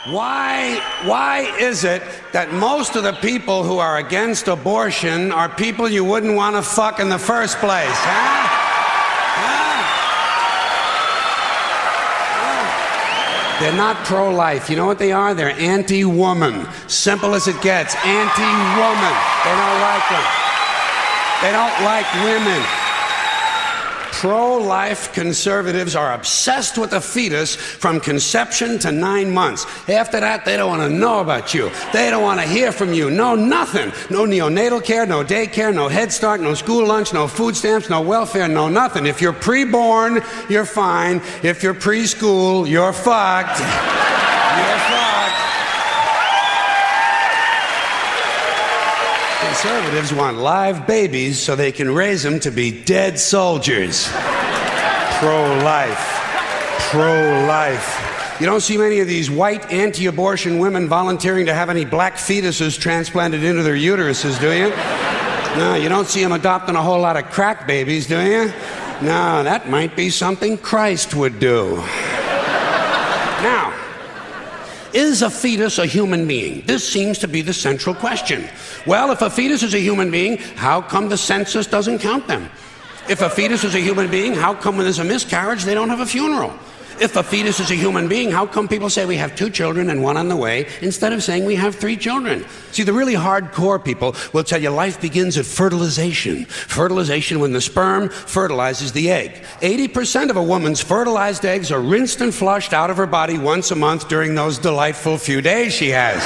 Why is it that most of the people who are against abortion are people you wouldn't want to fuck in the first place, huh? They're not pro-life. You know what they are? They're anti-woman. Simple as it gets. Anti-woman. They don't like them. They don't like women. Pro-life conservatives are obsessed with the fetus from conception to 9 months. After that, they don't want to know about you. They don't want to hear from you. No nothing. No neonatal care, no daycare, no Head Start, no school lunch, no food stamps, no welfare, no nothing. If you're pre-born, you're fine. If you're preschool, you're fucked. You're fucked. Conservatives want live babies so they can raise them to be dead soldiers. Pro-life. Pro-life. You don't see many of these white anti-abortion women volunteering to have any black fetuses transplanted into their uteruses, do you? No, you don't see them adopting a whole lot of crack babies, do you? No, that might be something Christ would do. Now, is a fetus a human being? This seems to be the central question. Well, if a fetus is a human being, how come the census doesn't count them? If a fetus is a human being, how come when there's a miscarriage, they don't have a funeral? If a fetus is a human being, how come people say we have 2 children and 1 on the way, instead of saying we have 3 children? See, the really hardcore people will tell you life begins at fertilization. Fertilization when the sperm fertilizes the egg. 80% of a woman's fertilized eggs are rinsed and flushed out of her body once a month during those delightful few days she has.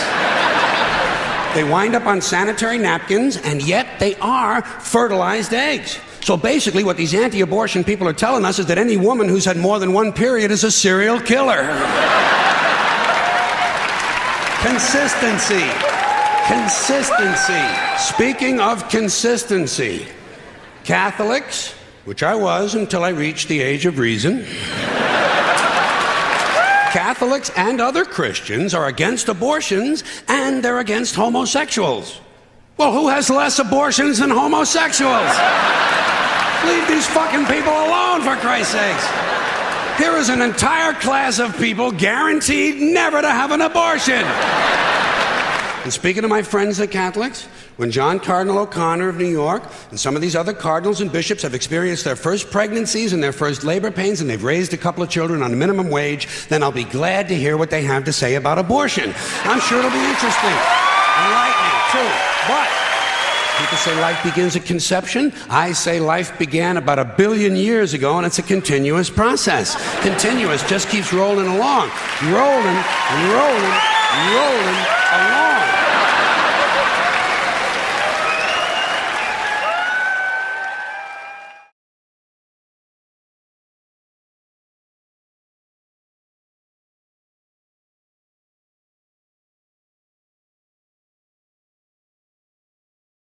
They wind up on sanitary napkins, and yet they are fertilized eggs. So basically what these anti-abortion people are telling us is that any woman who's had more than 1 period is a serial killer. Consistency. Consistency. Speaking of consistency, Catholics, which I was until I reached the age of reason, Catholics and other Christians are against abortions, and they're against homosexuals. Well, who has less abortions than homosexuals? Leave these fucking people alone, for Christ's sakes. Here is an entire class of people guaranteed never to have an abortion. And speaking to my friends, the Catholics, when John Cardinal O'Connor of New York and some of these other cardinals and bishops have experienced their first pregnancies and their first labor pains, and they've raised a couple of children on minimum wage, then I'll be glad to hear what they have to say about abortion. I'm sure it'll be interesting. Enlightening, too. But people say life begins at conception. I say life began about 1 billion years ago, and it's a continuous process. Continuous, just keeps rolling along. Rolling, rolling, rolling along.